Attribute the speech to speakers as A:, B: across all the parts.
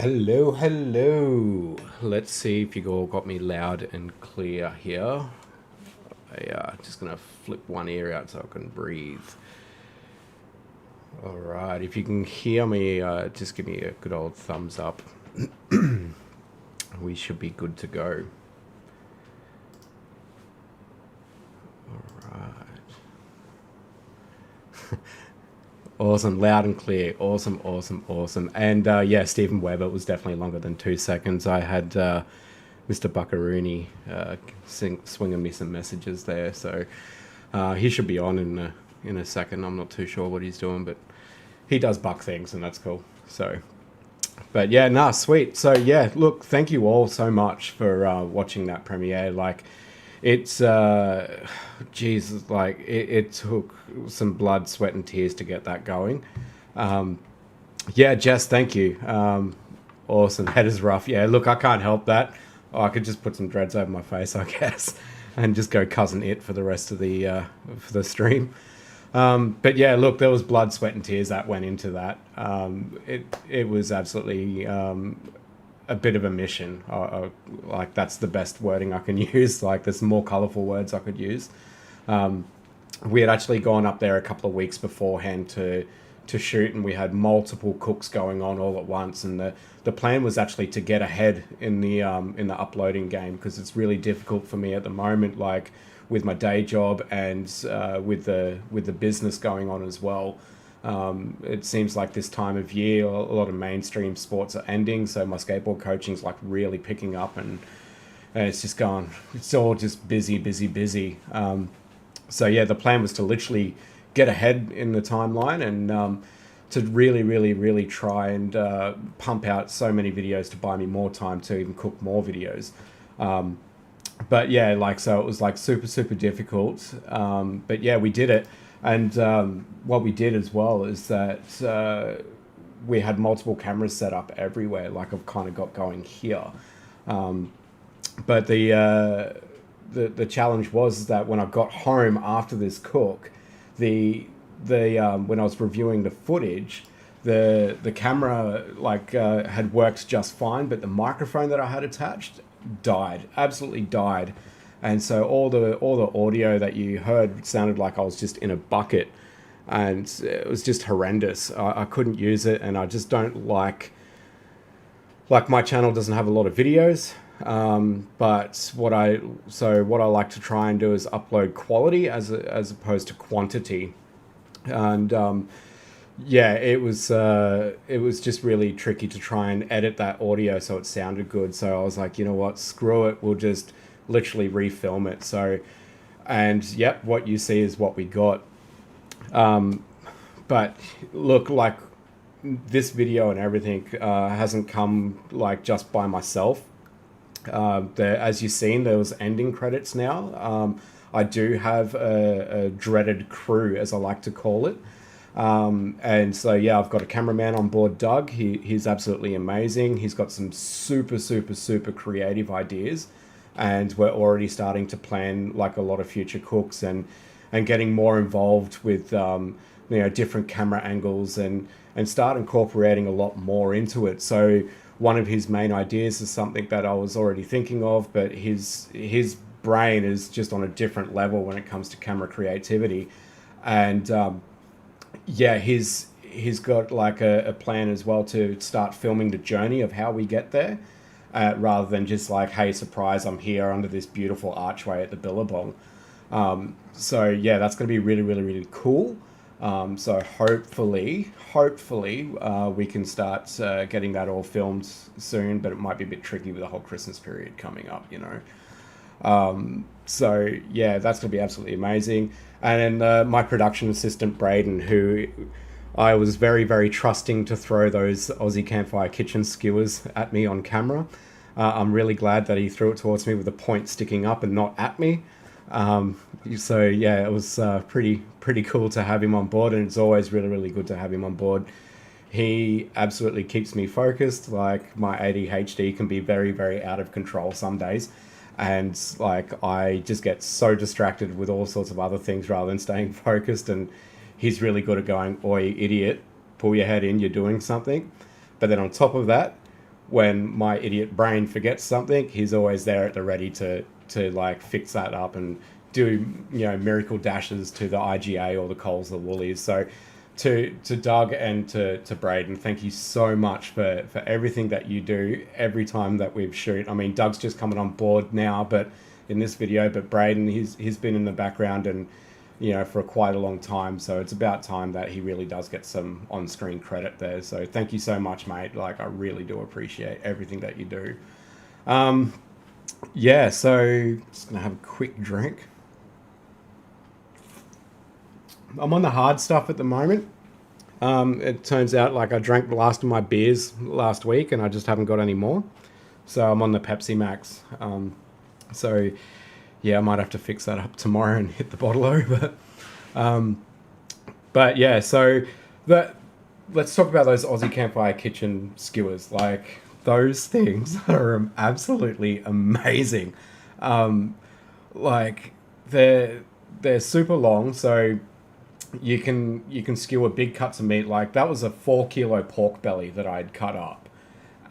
A: Hello, hello. Let's see if you all got me loud and clear here. Just gonna flip one ear out so I can breathe. All right, if you can hear me, just give me a good old thumbs up. We should be good to go. All right. Awesome, loud and clear. Awesome, awesome, awesome. And yeah, Stephen Webber was definitely longer than 2 seconds. I had Mr. Buckaroony swinging me some messages there, so he should be on in a second. I'm not too sure what he's doing, but he does buck things, and that's cool. So, but yeah, nah, sweet. So yeah, look, thank you all so much for watching that premiere. Like, it's Jesus, like it took some blood, sweat, and tears to get that going. Yeah, Jess, thank you. Awesome. Head is rough. Yeah, look, I can't help that. Oh, I could just put some dreads over my face, I guess, and just go cousin it for the rest of the stream. But yeah, look, there was blood, sweat, and tears that went into that. It was absolutely a bit of a mission. Like, that's the best wording I can use. Like, there's more colourful words I could use. We had actually gone up there a couple of weeks beforehand to shoot, and we had multiple cooks going on all at once. And the plan was actually to get ahead in the uploading game, because it's really difficult for me at the moment, like with my day job and with the business going on as well. It seems like this time of year, a lot of mainstream sports are ending, so my skateboard coaching's like really picking up, and it's just gone. It's all just busy, busy, busy. So yeah, the plan was to literally get ahead in the timeline and to really, really, really try and pump out so many videos to buy me more time to even cook more videos. But yeah, like, so it was like super, super difficult. But yeah, we did it. And what we did as well is that we had multiple cameras set up everywhere, like I've kind of got going here. But the challenge was that when I got home after this cook, the when I was reviewing the footage, the camera like had worked just fine, but the microphone that I had attached died, absolutely died. And so all the audio that you heard sounded like I was just in a bucket, and it was just horrendous. I couldn't use it, and I just don't like my channel doesn't have a lot of videos. But what I like to try and do is upload quality as opposed to quantity. And yeah, it was just really tricky to try and edit that audio so it sounded good. So I was like, you know what, screw it, we'll just literally refilm it. So, and yep, what you see is what we got. But look, like, this video and everything hasn't come like just by myself. As you've seen, there was ending credits now. I do have a dreaded crew, as I like to call it. And so, yeah, I've got a cameraman on board, Doug. He's absolutely amazing. He's got some super, super, super creative ideas. And we're already starting to plan like a lot of future cooks and getting more involved with, different camera angles and start incorporating a lot more into it. So one of his main ideas is something that I was already thinking of, but his brain is just on a different level when it comes to camera creativity. And yeah, he's got like a plan as well to start filming the journey of how we get there, rather than just like, hey, surprise, I'm here under this beautiful archway at the Billabong. So yeah, that's going to be really, really, really cool. So hopefully, we can start getting that all filmed soon, but it might be a bit tricky with the whole Christmas period coming up, you know. So yeah, that's going to be absolutely amazing. And then my production assistant, Braden, who I was very, very trusting to throw those Aussie Campfire kitchen skewers at me on camera. I'm really glad that he threw it towards me with the point sticking up and not at me. So yeah, it was pretty cool to have him on board, and it's always really, really good to have him on board. He absolutely keeps me focused. Like, my ADHD can be very, very out of control some days, and like, I just get so distracted with all sorts of other things rather than staying focused. And he's really good at going, "Oi, idiot, pull your head in, you're doing something." But then on top of that, when my idiot brain forgets something, he's always there at the ready to like fix that up and do, you know, miracle dashes to the IGA or the Coles or Woolies. So to Doug and to Braden, thank you so much for everything that you do every time that we shoot. I mean, Doug's just coming on board now, but in this video, but Braden, he's been in the background and, you know, for quite a long time. So it's about time that he really does get some on-screen credit there. So thank you so much, mate. Like, I really do appreciate everything that you do. Yeah, so just gonna have a quick drink. I'm on the hard stuff at the moment. It turns out like I drank the last of my beers last week and I just haven't got any more. So I'm on the Pepsi Max. So yeah, I might have to fix that up tomorrow and hit the bottle over. But yeah, so let's talk about those Aussie Campfire Kitchen skewers. Like, those things are absolutely amazing. Like, they're super long, so you can skewer big cuts of meat. Like, that was a 4 kilo pork belly that I'd cut up,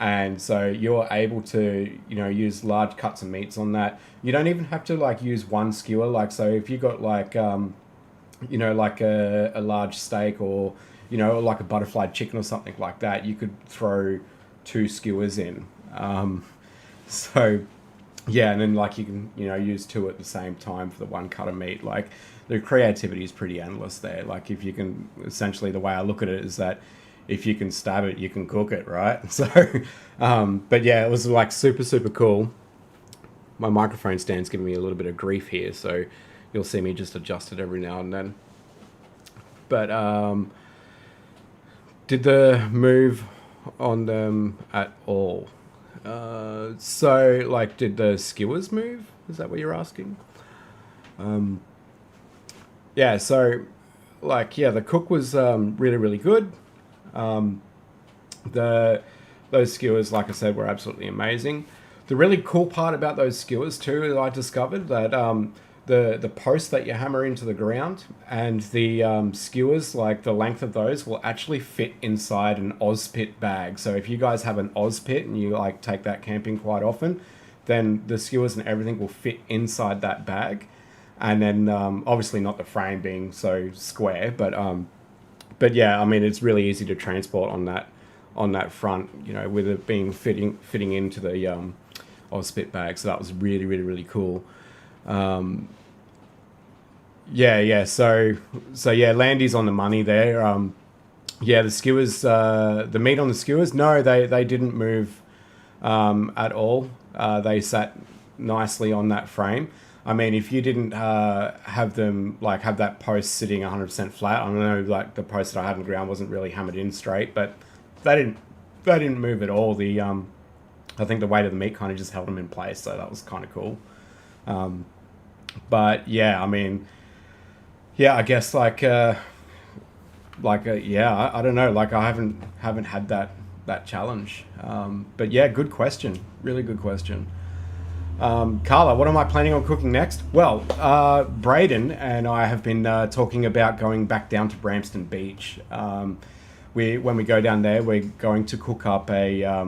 A: and so you're able to, you know, use large cuts of meats on that. You don't even have to like use one skewer. Like, so if you got like you know, like a large steak, or, you know, like a butterfly chicken or something like that, you could throw 2 skewers in. So yeah, and then like you can, you know, use 2 at the same time for the 1 cut of meat. Like, the creativity is pretty endless there. Like, if you can, essentially the way I look at it is that if you can stab it, you can cook it, right? So, but yeah, it was like super cool. My microphone stand's giving me a little bit of grief here, so you'll see me just adjust it every now and then. But did the move on them at all? So, like, did the skewers move? Is that what you're asking? Yeah, so, like, yeah, the cook was really good. Those skewers, like I said, were absolutely amazing. The really cool part about those skewers too is I discovered that the posts that you hammer into the ground and the skewers, like the length of those, will actually fit inside an Ozpit bag. So if you guys have an Ozpit and you like take that camping quite often, then the skewers and everything will fit inside that bag. And then obviously not the frame being so square, but yeah, I mean, it's really easy to transport on that front, you know, with it being fitting into the Ozpit bag. So that was really cool. Yeah. So yeah, Landy's on the money there. Yeah, the skewers, the meat on the skewers, no, they didn't move at all. They sat nicely on that frame. I mean, if you didn't have them, like, have that post sitting 100% flat, I don't know, like, the post that I had on the ground wasn't really hammered in straight, but they didn't move at all. I think the weight of the meat kind of just held them in place, so that was kind of cool. But yeah, I mean, yeah, I guess yeah, I don't know, like, I haven't had that challenge. But yeah, good question, really good question. Carla, what am I planning on cooking next? Well, Braden and I have been talking about going back down to Bramston Beach. When we go down there, we're going to cook up a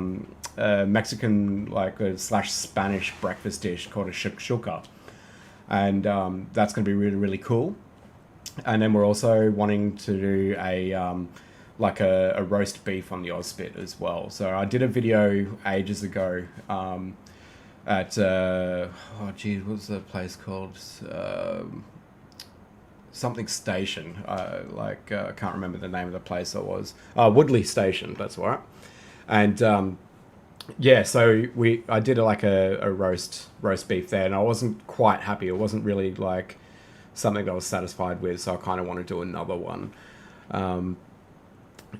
A: Mexican, like, slash Spanish breakfast dish called a shakshuka. And that's going to be really cool. And then we're also wanting to do a roast beef on the Ozpit as well. So I did a video ages ago at what's the place called? Something Station. I can't remember the name of the place it was. Woodley Station, that's right. And yeah, so I did a roast beef there, and I wasn't quite happy. It wasn't really like something that I was satisfied with, so I kind of want to do another one.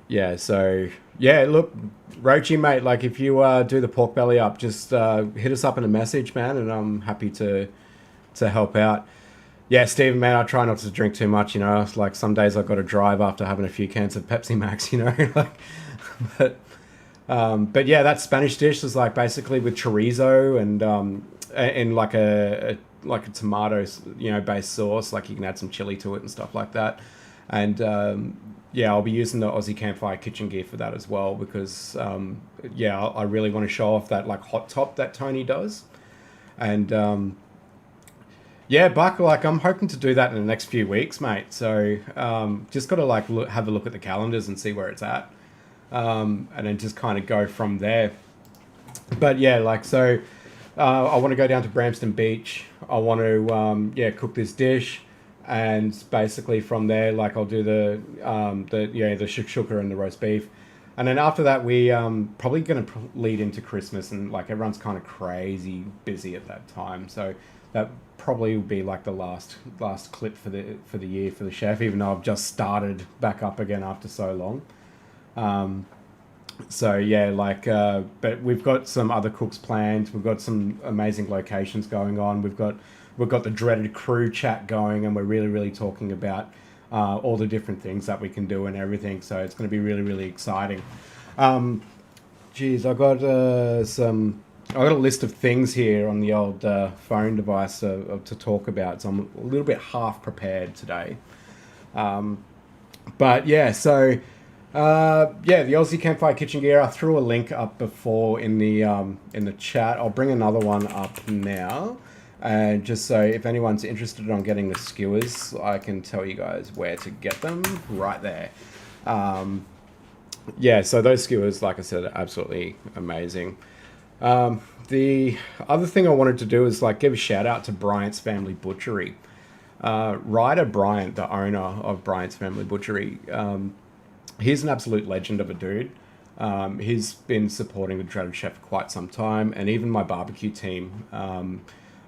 A: Yeah, so yeah, look, Rochi, mate, like, if you do the pork belly up, just hit us up in a message, man, and I'm happy to help out. Yeah, Stephen, man, I try not to drink too much, you know. It's like, some days I've got to drive after having a few cans of Pepsi Max, you know. But yeah, that Spanish dish is like basically with chorizo and like a tomato, you know, based sauce. Like, you can add some chili to it and stuff like that. And yeah, I'll be using the Aussie Campfire kitchen gear for that as well because yeah, I really want to show off that like hot top that Tony does. And yeah, Buck, like I'm hoping to do that in the next few weeks, mate. So just got to like have a look at the calendars and see where it's at, and then just kind of go from there. But yeah, like so, I want to go down to Bramston Beach. I want to yeah, cook this dish, and basically from there, like I'll do the shakshuka and the roast beef, and then after that we probably gonna lead into Christmas, and like everyone's kind of crazy busy at that time, so that probably will be like the last clip for the year for the chef, even though I've just started back up again after so long. So yeah, like, but we've got some other cooks planned. We've got some amazing locations going on. We've got the dreaded crew chat going, and we're really talking about all the different things that we can do and everything. So it's going to be really exciting. Geez, I got I got a list of things here on the old phone device to talk about. So I'm a little bit half prepared today. But yeah, so. Yeah, the Aussie Campfire Kitchen Gear. I threw a link up before in the chat. I'll bring another one up now, and just so if anyone's interested on getting the skewers, I can tell you guys where to get them. Right there. Yeah, so those skewers, like I said, are absolutely amazing. The other thing I wanted to do is like give a shout out to Bryant's Family Butchery. Ryder Bryant, the owner of Bryant's Family Butchery. He's an absolute legend of a dude. He's been supporting the Dreaded Chef for quite some time, and even my barbecue team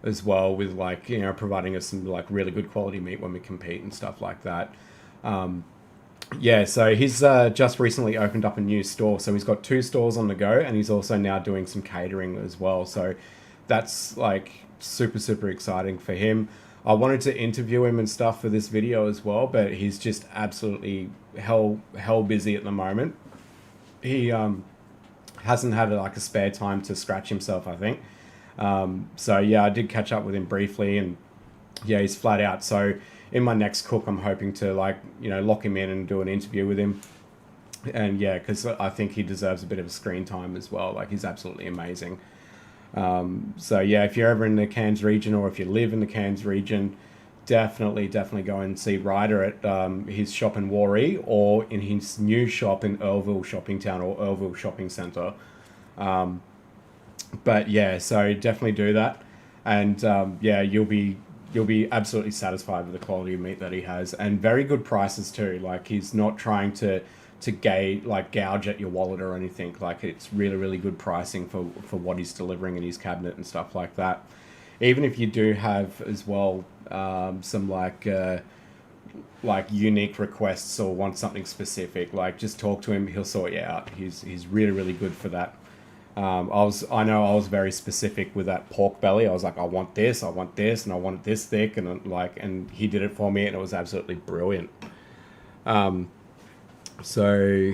A: as well, with like, you know, providing us some like really good quality meat when we compete and stuff like that. Yeah, so he's just recently opened up a new store. So he's got 2 stores on the go, and he's also now doing some catering as well. So that's like super exciting for him. I wanted to interview him and stuff for this video as well, but he's just absolutely hell busy at the moment. He hasn't had like a spare time to scratch himself, I think. So yeah, I did catch up with him briefly, and yeah, he's flat out. So in my next cook, I'm hoping to like, you know, lock him in and do an interview with him. And yeah, because I think he deserves a bit of screen time as well. Like, he's absolutely amazing. So yeah, if you're ever in the Cairns region, or if you live in the Cairns region, definitely go and see Ryder at his shop in Warree, or in his new shop in Earlville Shopping Town, or Earlville Shopping Centre. But yeah, so definitely do that, and yeah, you'll be absolutely satisfied with the quality of meat that he has, and very good prices too. Like, he's not trying to gouge at your wallet or anything. Like, it's really good pricing for what he's delivering in his cabinet and stuff like that. Even if you do have as well some like unique requests, or want something specific, like, just talk to him, he'll sort you out. He's really good for that. I know I was very specific with that pork belly. I was like, I want this, and I want it this thick, and he did it for me, and it was absolutely brilliant. So,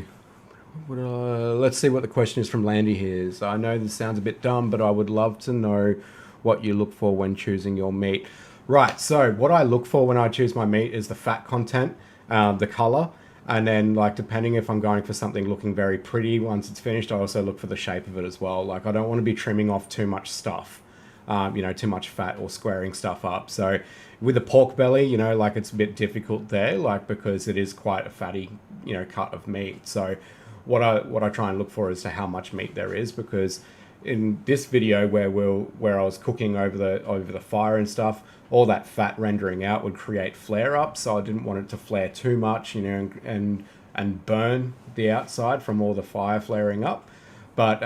A: let's see what the question is from Landy here. So, I know this sounds a bit dumb, but I would love to know what you look for when choosing your meat. Right, so what I look for when I choose my meat is the fat content, the color, and then, like, depending if I'm going for something looking very pretty once it's finished, I also look for the shape of it as well. Like, I don't want to be trimming off too much stuff, you know, too much fat, or squaring stuff up. So with the pork belly, you know, like, it's a bit difficult there, like, because it is quite a fatty, you know, cut of meat. So what I try and look for is to how much meat there is, because in this video where I was cooking over the fire and stuff, all that fat rendering out would create flare ups, so I didn't want it to flare too much, you know, and burn the outside from all the fire flaring up. But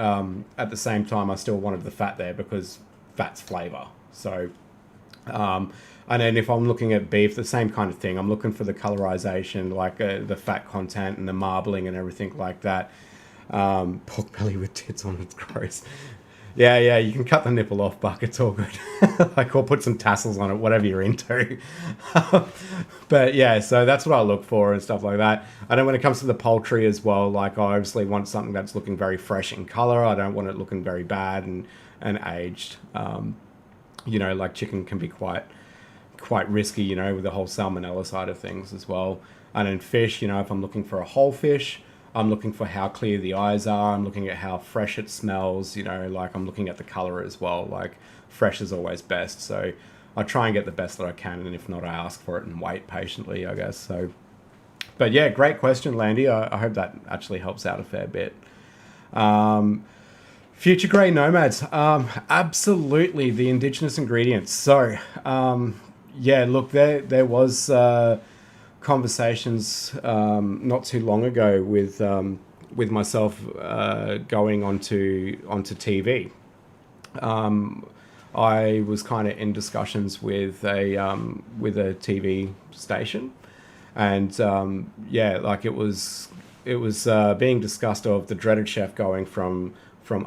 A: at the same time, I still wanted the fat there, because fat's flavor. So and then if I'm looking at beef, the same kind of thing. I'm looking for the colorization, like the fat content and the marbling and everything like that. Pork belly with tits on, it's gross. Yeah, you can cut the nipple off, Buck. It's all good. Like, or put some tassels on it, whatever you're into. But yeah, so that's what I look for and stuff like that. And then when it comes to the poultry as well, like, I obviously want something that's looking very fresh in color. I don't want it looking very bad and aged. You know, like, chicken can be quite quite risky, you know, with the whole salmonella side of things as well. And in fish, you know, if I'm looking for a whole fish, I'm looking for how clear the eyes are. I'm looking at how fresh it smells, you know, like I'm looking at the color as well. Like fresh is always best. So I try and get the best that I can. And if not, I ask for it and wait patiently, I guess. So, but yeah, great question, Landy. I hope that actually helps out a fair bit. Future grey nomads, absolutely the indigenous ingredients. So, yeah, look, there was conversations not too long ago with myself going onto TV. I was kind of in discussions with a TV station, and yeah, like it was being discussed of the dreaded chef going from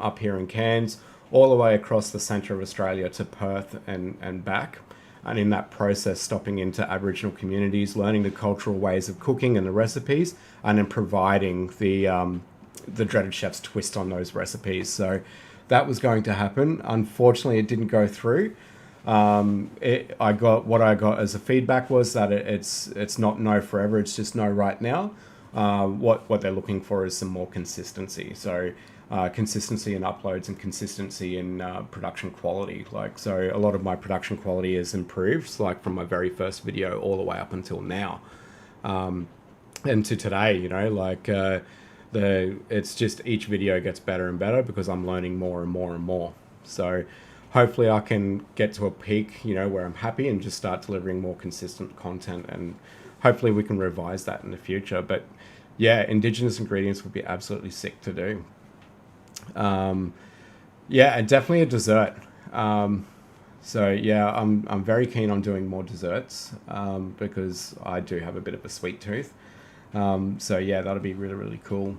A: up here in Cairns all the way across the centre of Australia to Perth and back. And in that process, stopping into Aboriginal communities, learning the cultural ways of cooking and the recipes, and then providing the dreaded chef's twist on those recipes. So that was going to happen. Unfortunately, it didn't go through. I got as a feedback was that it's not no forever. It's just no right now. What they're looking for is some more consistency. So consistency in uploads and consistency in production quality. Like, so a lot of my production quality is improved, like from my very first video all the way up until now, and to today. You know, like it's just each video gets better and better because I'm learning more and more and more. So hopefully I can get to a peak, you know, where I'm happy and just start delivering more consistent content, and hopefully we can revise that in the future. But yeah, indigenous ingredients would be absolutely sick to do. Yeah, and definitely a dessert. So yeah, I'm very keen on doing more desserts because I do have a bit of a sweet tooth. So yeah, that'll be really, really cool.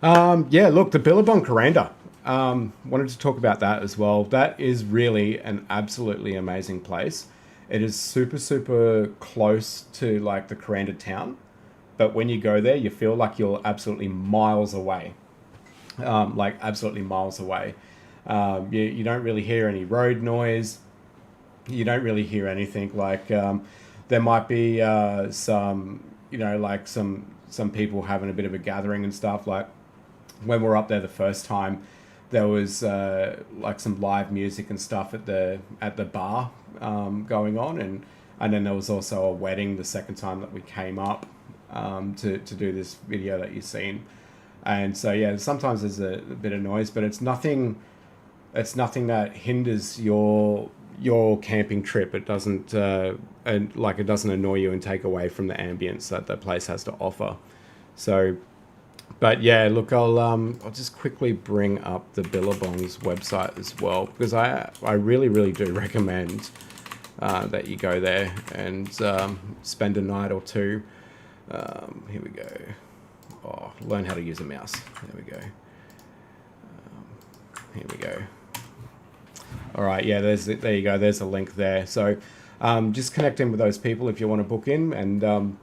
A: Yeah, look, the Billabong Coranda. Wanted to talk about that as well. That is really an absolutely amazing place. It is super, super close to like the Coranda town, but when you go there, you feel like you're absolutely miles away. Like absolutely miles away. You don't really hear any road noise. You don't really hear anything. Like there might be some, you know, like some people having a bit of a gathering and stuff. Like when we were up there the first time, there was like some live music and stuff at the bar going on, and then there was also a wedding the second time that we came up to do this video that you've seen. And so yeah, sometimes there's a bit of noise, but it's nothing that hinders your camping trip. It doesn't and like it doesn't annoy you and take away from the ambience that the place has to offer. So, but yeah, look, I'll just quickly bring up the Billabong's website as well, because I really, really do recommend that you go there and spend a night or two. Here we go. Oh, learn how to use a mouse. There we go. Here we go. All right, yeah, there you go. There's a link there. So just connect in with those people if you want to book in. And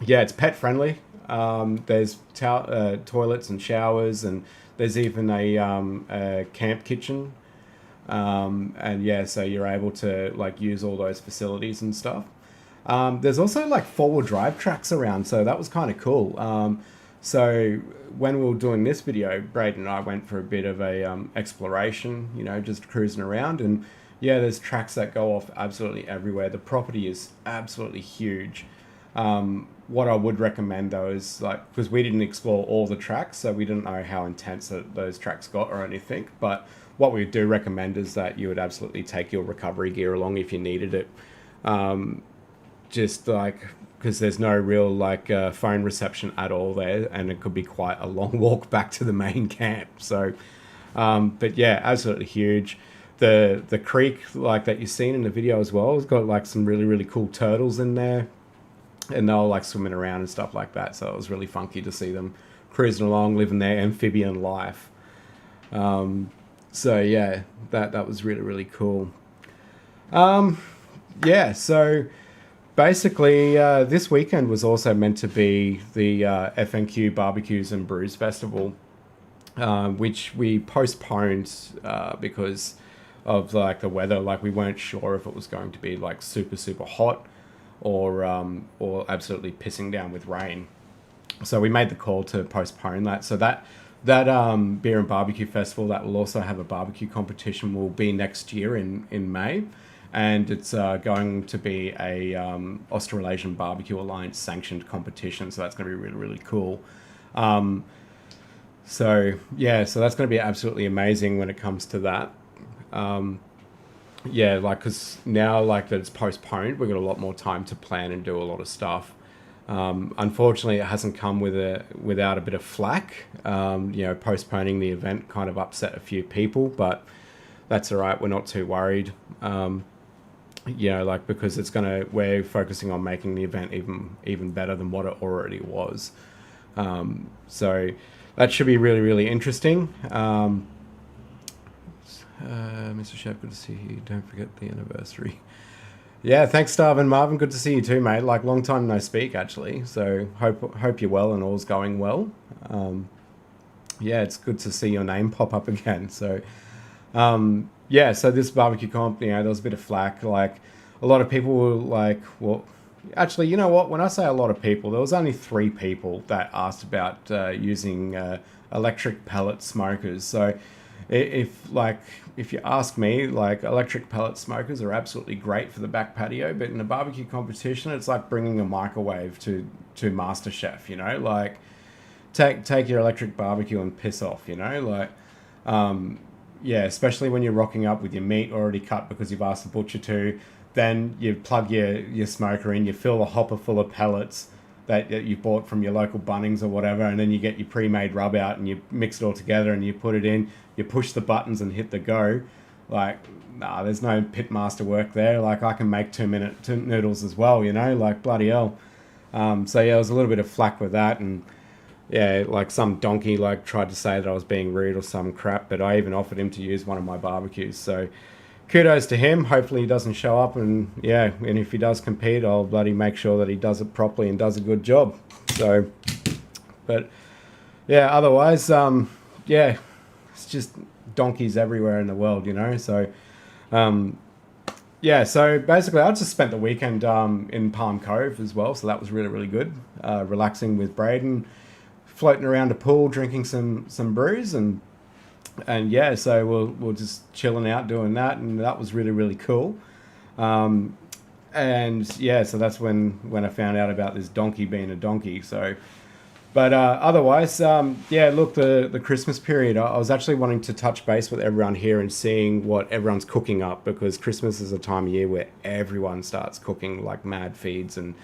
A: yeah, it's pet friendly. There's toilets and showers, and there's even a camp kitchen. And yeah, so you're able to like use all those facilities and stuff. There's also like 4-wheel drive tracks around, so that was kind of cool. So when we were doing this video, Braden and I went for a bit of a exploration, you know, just cruising around, and yeah, there's tracks that go off absolutely everywhere. The property is absolutely huge. What I would recommend though is like, because we didn't explore all the tracks, so we didn't know how intense those tracks got or anything, but what we do recommend is that you would absolutely take your recovery gear along if you needed it. Just like, because there's no real like phone reception at all there, and it could be quite a long walk back to the main camp. So, but yeah, absolutely huge. The creek like that you've seen in the video as well has got like some really, really cool turtles in there, and they're like swimming around and stuff like that. So it was really funky to see them cruising along, living their amphibian life. So yeah, that was really, really cool. Yeah, so basically, this weekend was also meant to be the FNQ Barbecues and Brews Festival, which we postponed because of like the weather. Like we weren't sure if it was going to be like super super hot or absolutely pissing down with rain. So we made the call to postpone that. So that beer and barbecue festival that will also have a barbecue competition will be next year in May, and it's going to be a Australasian Barbecue Alliance sanctioned competition. So that's going to be really really cool. So yeah, so that's going to be absolutely amazing when it comes to that. Yeah, like because now like that it's postponed, we've got a lot more time to plan and do a lot of stuff. Unfortunately, it hasn't come without a bit of flack. Postponing the event kind of upset a few people, but that's all right. We're not too worried. Because we're focusing on making the event even better than what it already was. So that should be really really interesting. Mr. Chef, good to see you. Don't forget the anniversary. Yeah, thanks, Starvin Marvin. Good to see you too, mate. Like long time no speak, actually. So hope you're well and all's going well. Yeah, it's good to see your name pop up again. So so this barbecue comp, there was a bit of flack. Like a lot of people were like, well, actually, you know what? When I say a lot of people, there was only 3 people that asked about using electric pellet smokers. So if you ask me, like electric pellet smokers are absolutely great for the back patio, but in a barbecue competition, it's like bringing a microwave to MasterChef. Like take your electric barbecue and piss off. Especially when you're rocking up with your meat already cut because you've asked the butcher to. Then you plug your smoker in, you fill a hopper full of pellets that you bought from your local Bunnings or whatever, and then you get your pre-made rub out and you mix it all together and you put it in, you push the buttons and hit the go. Like, nah, there's no pitmaster work there. Like, I can make 2-minute noodles as well, like bloody hell. There was a little bit of flack with that, and yeah, like some donkey like tried to say that I was being rude or some crap, but I even offered him to use one of my barbecues. So kudos to him. Hopefully he doesn't show up, and if he does compete, I'll bloody make sure that he does it properly and does a good job. So, but yeah, otherwise, it's just donkeys everywhere in the world, So, so basically I just spent the weekend in Palm Cove as well, so that was really really good. Relaxing with Braden, floating around a pool, drinking some brews, and so we're just chilling out doing that, and that was really really cool. So that's when I found out about this donkey being a donkey. So, but otherwise, look, the Christmas period, I was actually wanting to touch base with everyone here and seeing what everyone's cooking up, because Christmas is a time of year where everyone starts cooking like mad feeds and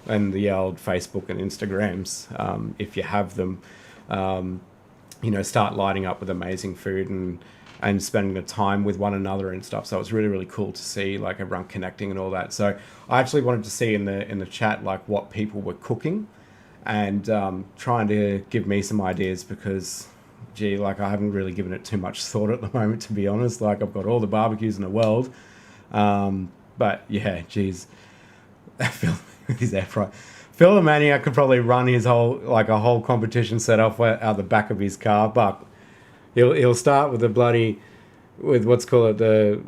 A: the old Facebook and Instagrams, if you have them. Start lighting up with amazing food and spending the time with one another and stuff. So it's really, really cool to see like everyone connecting and all that. So I actually wanted to see in the chat like what people were cooking and trying to give me some ideas, because like I haven't really given it too much thought at the moment, to be honest. Like I've got all the barbecues in the world. But yeah, geez, Phil with his air fryer. Phil the Maniac could probably run his a whole competition set off out the back of his car, but he'll start with what's called the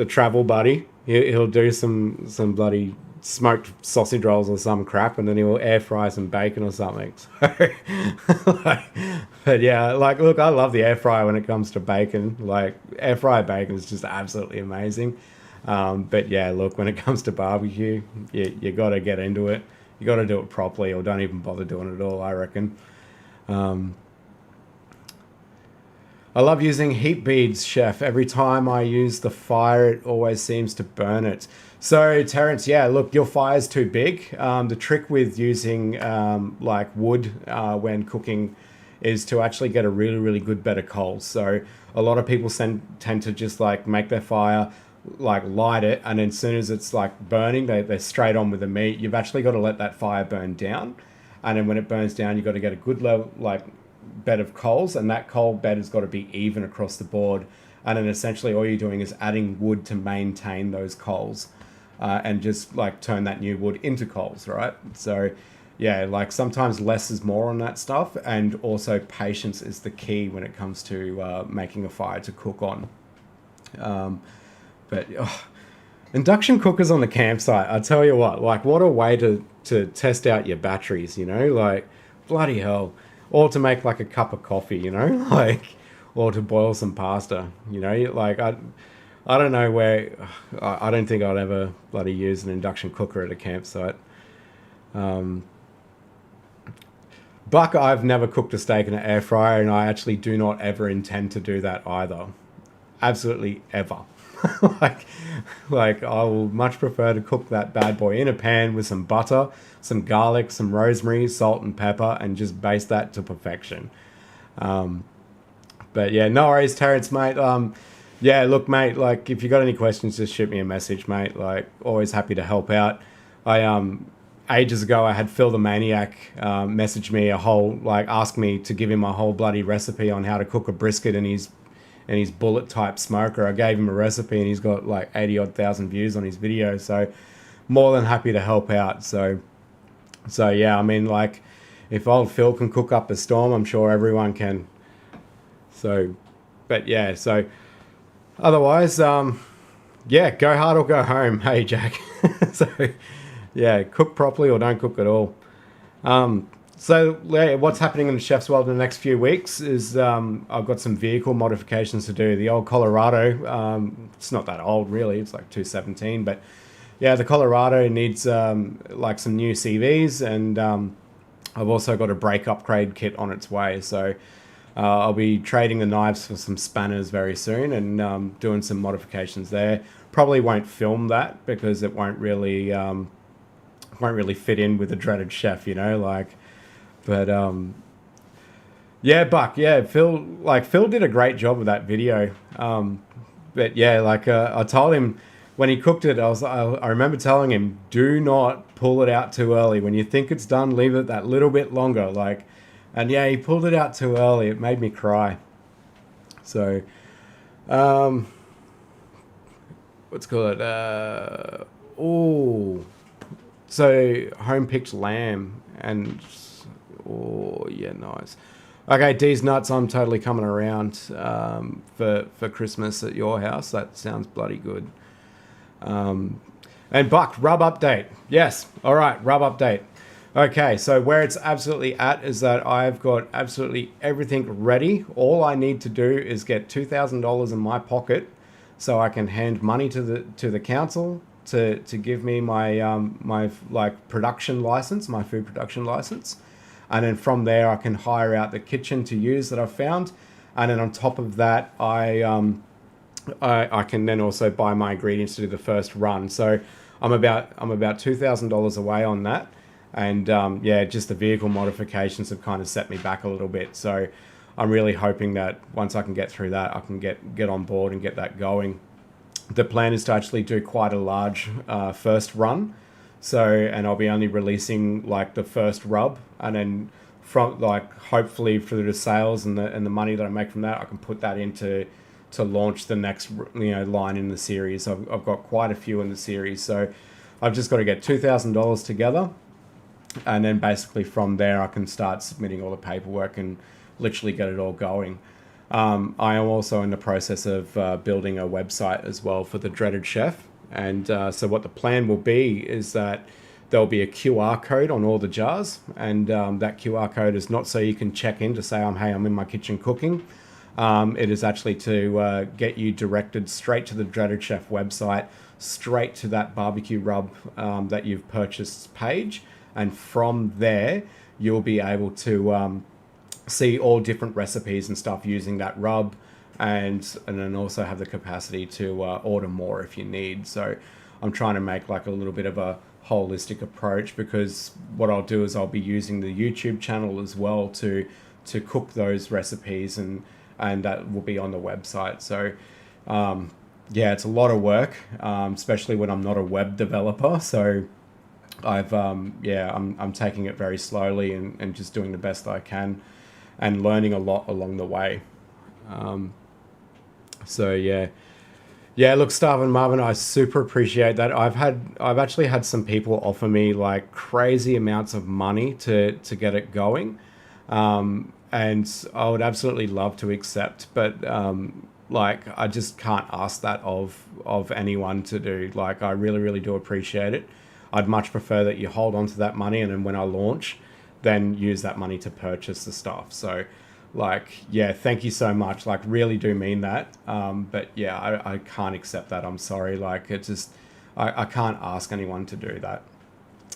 A: travel buddy. He'll do some bloody smoked sausage rolls or some crap, and then he'll air fry some bacon or something. But yeah, like look, I love the air fryer when it comes to bacon. Like air fryer bacon is just absolutely amazing. But yeah, look, when it comes to barbecue, you got to get into it. You got to do it properly, or don't even bother doing it at all, I reckon. I love using heat beads, Chef. Every time I use the fire, it always seems to burn it. So, Terence, yeah, look, your fire's too big. The trick with using wood when cooking is to actually get a really, really good bed of coals. So a lot of people tend to just like make their fire, like light it, and then as soon as it's like burning, they're straight on with the meat. You've actually got to let that fire burn down, and then when it burns down, you've got to get a good level bed of coals, and that coal bed has got to be even across the board. And then essentially all you're doing is adding wood to maintain those coals, and just like turn that new wood into coals, right? So yeah, like sometimes less is more on that stuff, and also patience is the key when it comes to making a fire to cook on. But induction cookers on the campsite, I tell you what a way to test out your batteries, like bloody hell. Or to make like a cup of coffee, like, or to boil some pasta, like I don't know where, I don't think I'd ever bloody use an induction cooker at a campsite. Buck, I've never cooked a steak in an air fryer, and I actually do not ever intend to do that either. Absolutely ever. like, like I will much prefer to cook that bad boy in a pan with some butter, some garlic, some rosemary, salt and pepper, and just baste that to perfection. But yeah, no worries, Terrence, mate. Yeah, look, mate, like if you got any questions, just shoot me a message, mate. Like, always happy to help out. I ages ago I had Phil the Maniac message me ask me to give him a whole bloody recipe on how to cook a brisket in his bullet type smoker. I gave him a recipe and he's got like 80 odd thousand views on his video, so more than happy to help out. So yeah, I mean, like, if old Phil can cook up a storm, I'm sure everyone can. So, but yeah, so otherwise, yeah, go hard or go home. Hey, Jack. So, yeah, cook properly or don't cook at all. So, yeah, what's happening in the chef's world in the next few weeks is I've got some vehicle modifications to do. The old Colorado, it's not that old really, it's like 217, but yeah, the Colorado needs like some new CVs, and I've also got a brake upgrade kit on its way. So I'll be trading the knives for some spanners very soon, and doing some modifications there. Probably won't film that because it won't really fit in with the dreaded chef, like. But yeah, Buck, yeah, Phil did a great job with that video. But yeah, like I told him when he cooked it, I remember telling him, do not pull it out too early. When you think it's done, leave it that little bit longer. Like, and yeah, he pulled it out too early. It made me cry. So, what's called it? So home picked lamb and yeah, nice. Okay, D's nuts. I'm totally coming around for Christmas at your house. That sounds bloody good. And Buck, rub update. Yes. All right, rub update. Okay, so where it's absolutely at is that I've got absolutely everything ready. All I need to do is get $2,000 in my pocket, so I can hand money to the council to give me my my like production license, my food production license, and then from there I can hire out the kitchen to use that I've found, and then on top of that I can then also buy my ingredients to do the first run. So I'm about $2,000 away on that. And yeah, just the vehicle modifications have kind of set me back a little bit. So I'm really hoping that once I can get through that, I can get on board and get that going. The plan is to actually do quite a large first run. So, and I'll be only releasing like the first rub, and then from like hopefully through the sales and the money that I make from that, I can put that into to launch the next line in the series. I've got quite a few in the series, so I've just got to get $2,000 together. And then basically from there, I can start submitting all the paperwork and literally get it all going. I am also in the process of building a website as well for the dreaded chef. And so what the plan will be is that there'll be a QR code on all the jars. And that QR code is not so you can check in to say, hey, I'm in my kitchen cooking. It is actually to get you directed straight to the dreaded chef website, straight to that barbecue rub that you've purchased page. And from there, you'll be able to see all different recipes and stuff using that rub, and then also have the capacity to order more if you need. So I'm trying to make like a little bit of a holistic approach, because what I'll do is I'll be using the YouTube channel as well to cook those recipes, and that will be on the website. So yeah, it's a lot of work, especially when I'm not a web developer. So I'm taking it very slowly and just doing the best I can and learning a lot along the way. So yeah, look, Starvin Marvin, I super appreciate that. I've actually had some people offer me like crazy amounts of money to get it going. And I would absolutely love to accept, but like I just can't ask that of anyone to do. Like I really, really do appreciate it. I'd much prefer that you hold on to that money and then when I launch, then use that money to purchase the stuff. So like, yeah, thank you so much. Like really do mean that. But yeah, I can't accept that. I'm sorry. Like it just, I can't ask anyone to do that.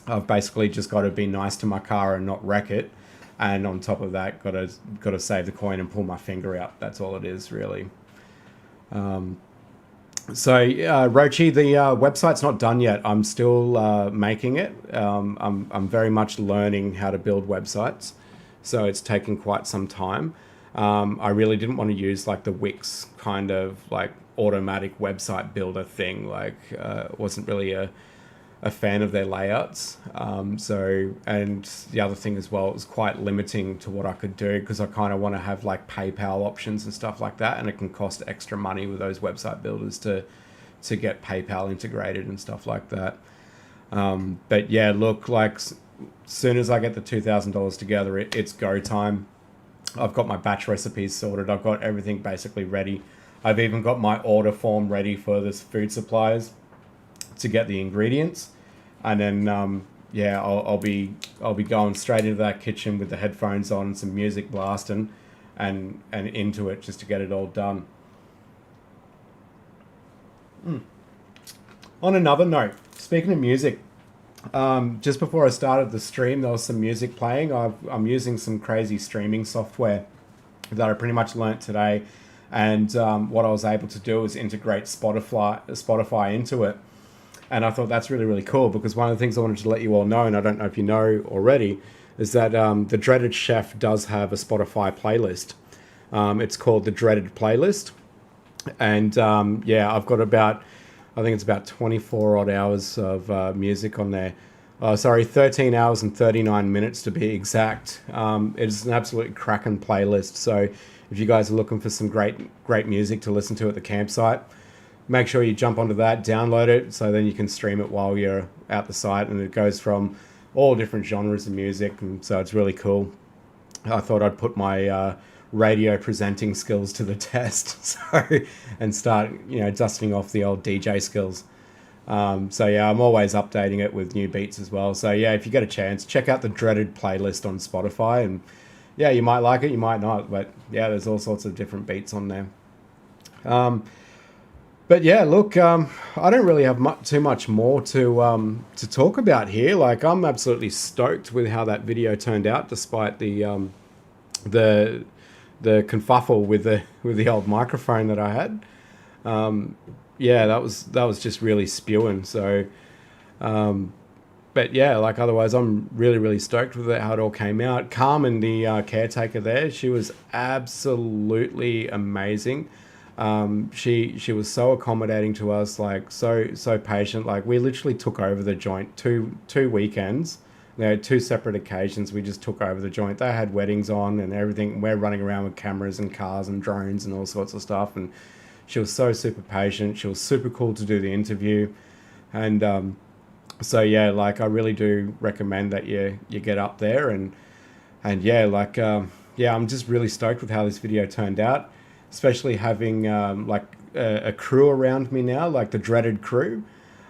A: I've basically just got to be nice to my car and not wreck it. And on top of that, got to save the coin and pull my finger out. That's all it is, really. Rochi, the website's not done yet. I'm still making it. I'm very much learning how to build websites, so it's taken quite some time. I really didn't want to use like the Wix kind of like automatic website builder thing. Like, wasn't really a fan of their layouts. And the other thing as well, it was quite limiting to what I could do because I kind of want to have like PayPal options and stuff like that, and it can cost extra money with those website builders to get PayPal integrated and stuff like that. But yeah, look, like soon as I get the $2,000 together, it's go time. I've got my batch recipes sorted. I've got everything basically ready. I've even got my order form ready for this food suppliers to get the ingredients, and then I'll be going straight into that kitchen with the headphones on, some music blasting, and into it just to get it all done. On another note, speaking of music, just before I started the stream, there was some music playing. I'm using some crazy streaming software that I pretty much learnt today, and what I was able to do is integrate Spotify into it. And I thought that's really, really cool because one of the things I wanted to let you all know, and I don't know if you know already, is that the Dreaded Chef does have a Spotify playlist. It's called the Dreaded Playlist. And I've got I think it's about 24 odd hours of music on there. 13 hours and 39 minutes to be exact. It's an absolute cracking playlist. So if you guys are looking for some great music to listen to at the campsite, make sure you jump onto that, download it, so then you can stream it while you're at the site, and it goes from all different genres of music, and so it's really cool. I thought I'd put my radio presenting skills to the test, and start dusting off the old DJ skills. I'm always updating it with new beats as well. So yeah, if you get a chance, check out the Dreaded Playlist on Spotify, and yeah, you might like it, you might not, but yeah, there's all sorts of different beats on there. But yeah, look, I don't really have too much more to talk about here. Like, I'm absolutely stoked with how that video turned out, despite the confuffle with the old microphone that I had. That was just really spewing. So, but yeah, like otherwise, I'm really, really stoked with how it all came out. Carmen, the caretaker there, she was absolutely amazing. She was so accommodating to us, like so patient. Like we literally took over the joint two weekends. Two separate occasions we just took over the joint. They had weddings on and everything. We're running around with cameras and cars and drones and all sorts of stuff. And she was so super patient. She was super cool to do the interview. And like I really do recommend that you get up there and I'm just really stoked with how this video turned out. Especially having a crew around me now, like the Dreaded crew.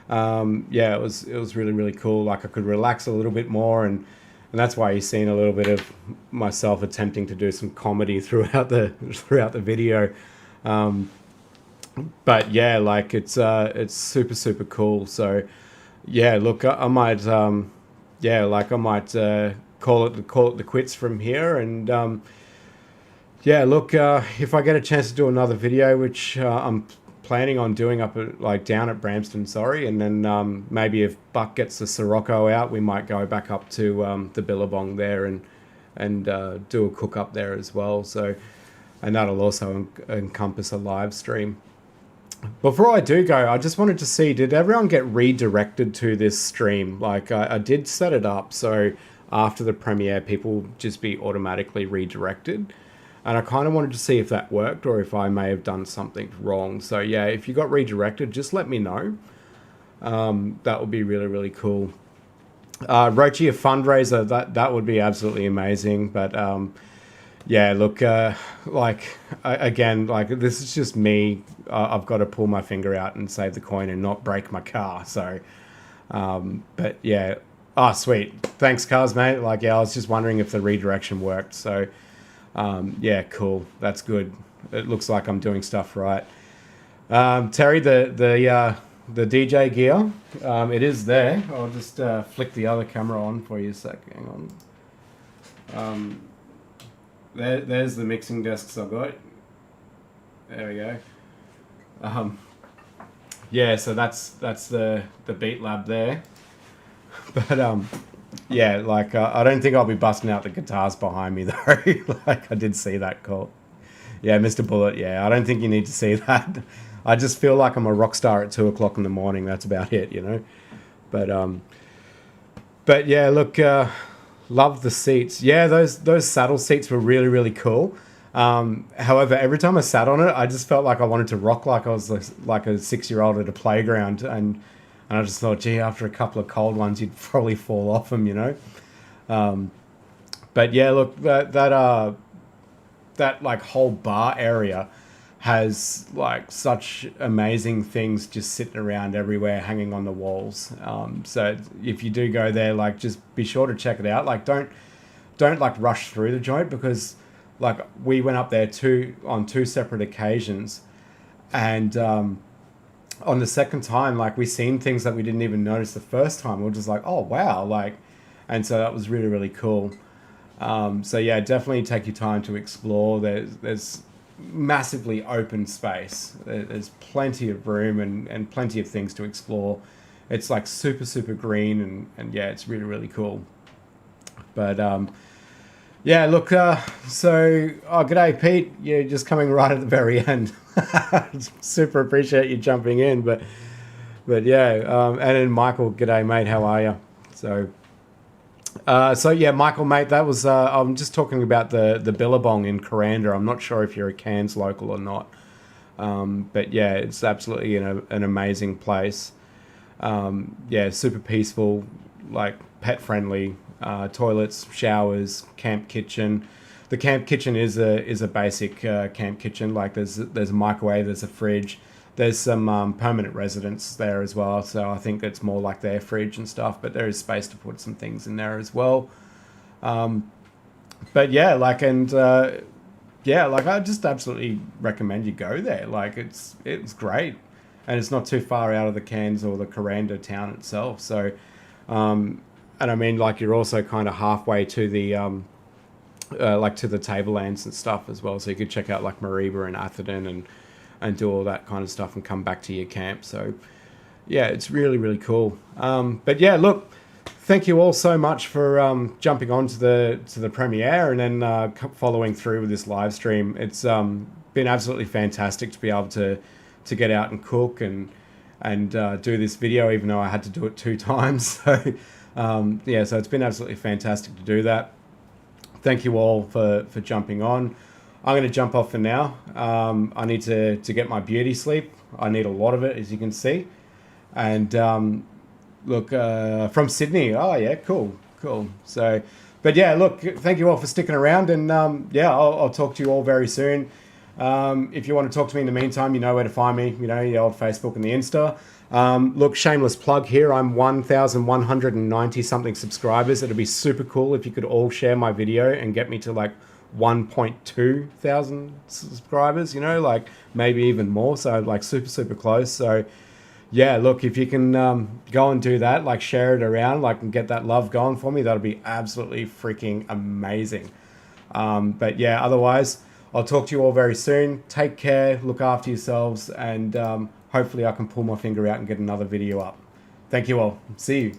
A: It was really, really cool. Like I could relax a little bit more, and that's why you've seen a little bit of myself attempting to do some comedy throughout the video. But yeah, like it's super, super cool. So yeah, look, I might call it the quits from here, and if I get a chance to do another video, which I'm planning on doing down at Bramston, and then maybe if Buck gets the Sirocco out, we might go back up to the Billabong there and do a cook up there as well. So, and that'll also encompass a live stream. Before I do go, I just wanted to see, did everyone get redirected to this stream? Like I did set it up so after the premiere, people just be automatically redirected. And I kind of wanted to see if that worked or if I may have done something wrong. So yeah, if you got redirected, just let me know. That would be really, really cool. Rochi, a fundraiser, that would be absolutely amazing. But Yeah, look, again, like this is just me. I've got to pull my finger out and save the coin and not break my car. So, but yeah, oh sweet, thanks, cars, mate. Like, yeah, I was just wondering if the redirection worked. So, yeah, cool, that's good. It looks like I'm doing stuff right. Terry, the DJ gear, it is there. I'll just flick the other camera on for you a sec. Hang on. There's the mixing desks I've got. There we go. Yeah, so that's the Beat Lab there. But yeah, like I don't think I'll be busting out the guitars behind me though. Like I did see that call. Yeah, Mr. Bullet. Yeah, I don't think you need to see that. I just feel like I'm a rock star at 2 o'clock in the morning. That's about it, you know. But yeah, look, love the seats. Yeah, those saddle seats were really really cool. However, every time I sat on it, I just felt like I wanted to rock like I was like a 6-year-old at a playground, and I just thought, gee, after a couple of cold ones, you'd probably fall off them, you know. But yeah, look, that like whole bar area has like such amazing things just sitting around everywhere, hanging on the walls. So if you do go there, like just be sure to check it out. Like don't like rush through the joint, because like we went up there on two separate occasions, and on the second time, like we seen things that we didn't even notice the first time. We were just like, oh wow, like, and so that was really really cool. So yeah, definitely take your time to explore. There's massively open space. There's plenty of room and plenty of things to explore. It's like super super green, and yeah, it's really really cool. But yeah, look, so g'day Pete. You're just coming right at the very end. Super appreciate you jumping in, but yeah, and then Michael, g'day mate, how are you? So yeah, Michael, mate, that was I'm just talking about the Billabong in Kuranda. I'm not sure if you're a Cairns local or not, but yeah, it's absolutely an amazing place. Yeah, super peaceful, like pet friendly, toilets, showers, camp kitchen. The camp kitchen is a basic camp kitchen. Like there's a microwave, there's a fridge, there's some permanent residents there as well. So I think it's more like their fridge and stuff. But there is space to put some things in there as well. But yeah, like yeah, like I just absolutely recommend you go there. Like it's great, and it's not too far out of the Cairns or the Kuranda town itself. So, and I mean, like you're also kind of halfway to the like to the tablelands and stuff as well. So you could check out like Mareeba and Atherton and do all that kind of stuff and come back to your camp. So yeah, it's really really cool. But yeah, look, thank you all so much for jumping on to the premiere and then following through with this live stream. It's been absolutely fantastic to be able to get out and cook and do this video, even though I had to do it 2 times. So yeah, so it's been absolutely fantastic to do that. Thank you all for jumping on. I'm going to jump off for now. I need to get my beauty sleep. I need a lot of it, as you can see. And look, from Sydney. Oh, yeah, cool. So, but yeah, look, thank you all for sticking around. And yeah, I'll talk to you all very soon. If you want to talk to me in the meantime, you know where to find me. You know, the old Facebook and the Insta. Look, shameless plug here. I'm 1,190 something subscribers. It'd be super cool if you could all share my video and get me to like 1.2 thousand subscribers, you know, like maybe even more. So like super, super close. So yeah, look, if you can go and do that, like share it around, like and get that love going for me, that'll be absolutely freaking amazing. But yeah, otherwise, I'll talk to you all very soon. Take care, look after yourselves, and hopefully I can pull my finger out and get another video up. Thank you all. See you.